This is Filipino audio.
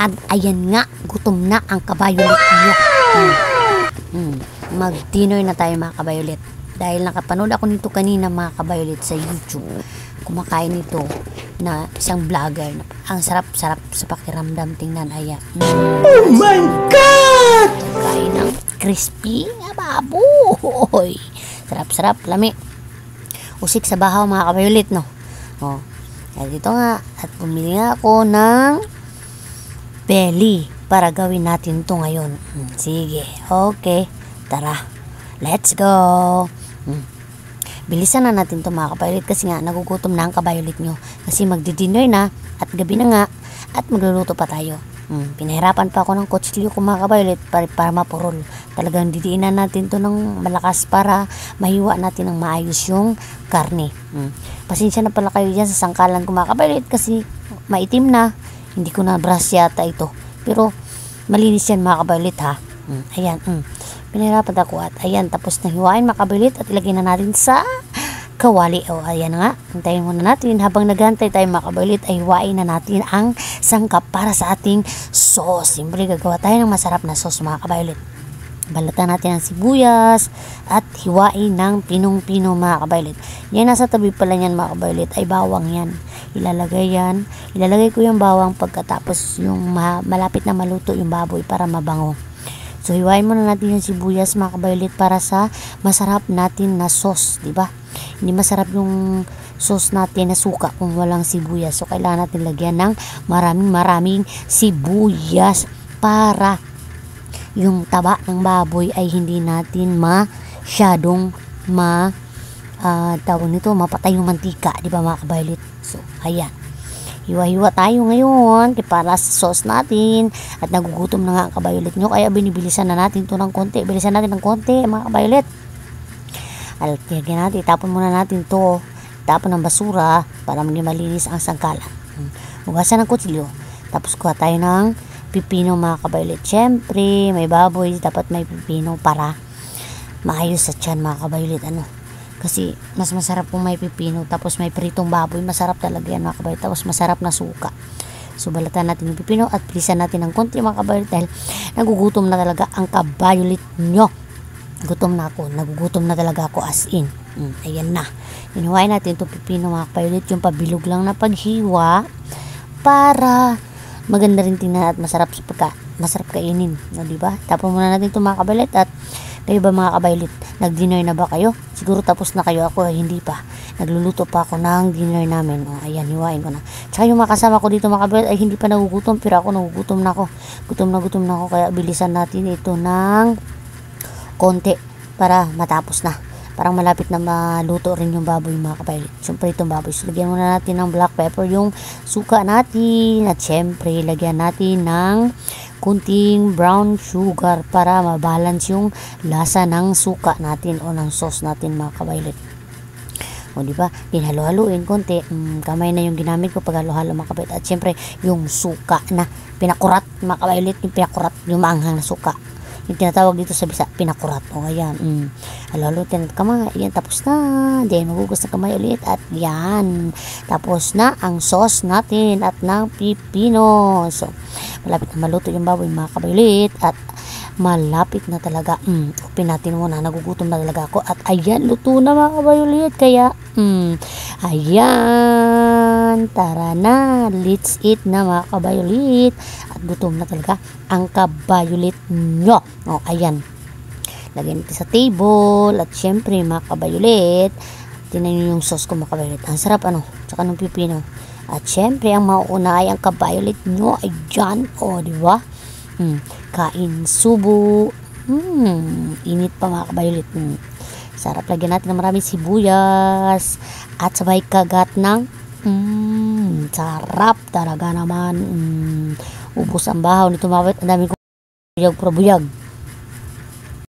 At ayan nga, gutom na ang kabayolit niyo. Mag-dinner na tayo mga kabayolit. Dahil nakapanood ako nito kanina mga kabayolit sa YouTube. Kumakain ito na isang vlogger. Ang sarap-sarap sa pakiramdam tingnan. Ayan. Oh my God! Kain ng crispy na baboy. Sarap-sarap, lami. Usik sa bahaw mga kabayolit, no? Oh. Kaya dito nga, at bumili nga ako ng belly para gawin natin to ngayon. Sige, okay. Tara, let's go. Bilisan na natin to mga kabayolit kasi nga nagugutom na ang kabayolit nyo. Kasi magdi-dinner na at gabi na nga at magluluto pa tayo. Pinahirapan pa ako ng kutsilyo ko mga kabayolit para mapurol. Talagang didiinan natin to ng malakas para mahiwa natin ng maayos yung karne. Pasensya na pala kayo dyan sa sangkalan ko mga kabayolit kasi maitim na. Hindi ko na brush yata ito. Pero malinis yan mga kabayolit ha. Ayan. Pinahirapan ako at ayan. Tapos nahiwain mga kabayolit at ilagay na natin sa kawali. O ayan nga. Hintayin muna natin. Habang naghantay tayo mga kabayolit ay hiwain na natin ang sangkap para sa ating sauce. Siyempre gagawa tayo ng masarap na sauce mga kabayolit. Balatan natin ang sibuyas at hiwain ng pinong-pino mga kabayolit. Yan nasa tabi pala niyan mga kabayolit ay bawang yan. Ilalagay yan. Ilalagay ko yung bawang pagkatapos yung malapit na maluto yung baboy para mabango. So hiwain muna natin yung sibuyas mga kabayolit para sa masarap natin na sauce, di ba? Hindi masarap yung sauce natin na suka kung walang sibuyas. So kailangan natin lagyan ng maraming sibuyas para yung taba ng baboy ay hindi natin masyadong tawag nito, mapatay yung mantika, di ba mga kabayolit? So, ayan. Hiwa-hiwa tayo ngayon para sa sauce natin at nagugutom na nga ang kabayolit nyo kaya binibilisan na natin to ng konti. Bilisan natin ng konti mga kabayolit. Alagyan natin, tapon muna natin to. Tapon ng basura para maging malinis ang sangkalan. Hugasan ng kutsilyo. Tapos kuha tayo ng pipino mga kabayolit. Siyempre, may baboy, dapat may pipino para maayos sa tiyan mga kabayolit. Kasi mas masarap kung may pipino tapos may pritong baboy. Masarap talaga yan mga kabayolit. Tapos masarap na suka. So balatan natin yung pipino at bilisan natin ng konti mga kabayolit dahil nagugutom na talaga ang kabayolit nyo. Gutom na ako. Nagugutom na talaga ako as in. Ayan na. Hinuhain natin itong pipino mga kabayolit. Yung pabilog lang na paghiwa para maganda rin tingnan at masarap kainin, no, diba? Tapon muna natin itong mga kabayolit at kayo ba mga kabayolit, nag-dinner na ba kayo? Siguro tapos na kayo, ako hindi pa. Nagluluto pa ako ng dinner namin. O, ayan, hiwain ko na. Tsaka yung mga kasama ko dito mga kabayolit ay hindi pa nagugutom, pero ako nagugutom na ako. Gutom na ako, kaya bilisan natin ito ng konti para matapos na. Parang malapit na maluto rin yung baboy mga kabayolit. Siyempre itong baboy. So, lagyan muna natin ng black pepper yung suka natin. At siyempre, lagyan natin ng kunting brown sugar para mabalance yung lasa ng suka natin o ng sauce natin mga kabayolit. O diba? Hinalo-haluin konti. Kamay na yung ginamit ko pag halo-halo mga kabayolit. At siyempre, yung suka na pinakurat mga kabayolit. Yung pinakurat, yung maanghang na suka. Yung tinatawag dito sa Bisa, pinakurat. O, ayan. Halo-haluin natin kamay. Ayan, tapos na. Then, magugas na kamay ulit. At yan. Tapos na ang sauce natin at ng pipino. So, malapit na maluto yung baboy mga kabayolit. At malapit na talaga. Upin natin muna. Nagugutom na talaga ako. At ayan, luto na mga kabayolit. Kaya, ayan. Tara na. Let's eat na mga kabayolit. At gutom na talaga ang kabayolit nyo. O, ayan. Lagyan natin sa table. At syempre, mga kabayolit, tinan nyo yung sauce ko mga kabayolit. Ang sarap tsaka ng pipino. At syempre, ang mauuna ay ang kabayolit nyo ay dyan. O, diba? Kain subo. Init pa mga kabayolit. Sarap. Lagyan natin ng maraming sibuyas. At sabay kagat ng sarap talaga naman. Ubos ang bahaw nito mga kabayolit. Ang dami kong buyag.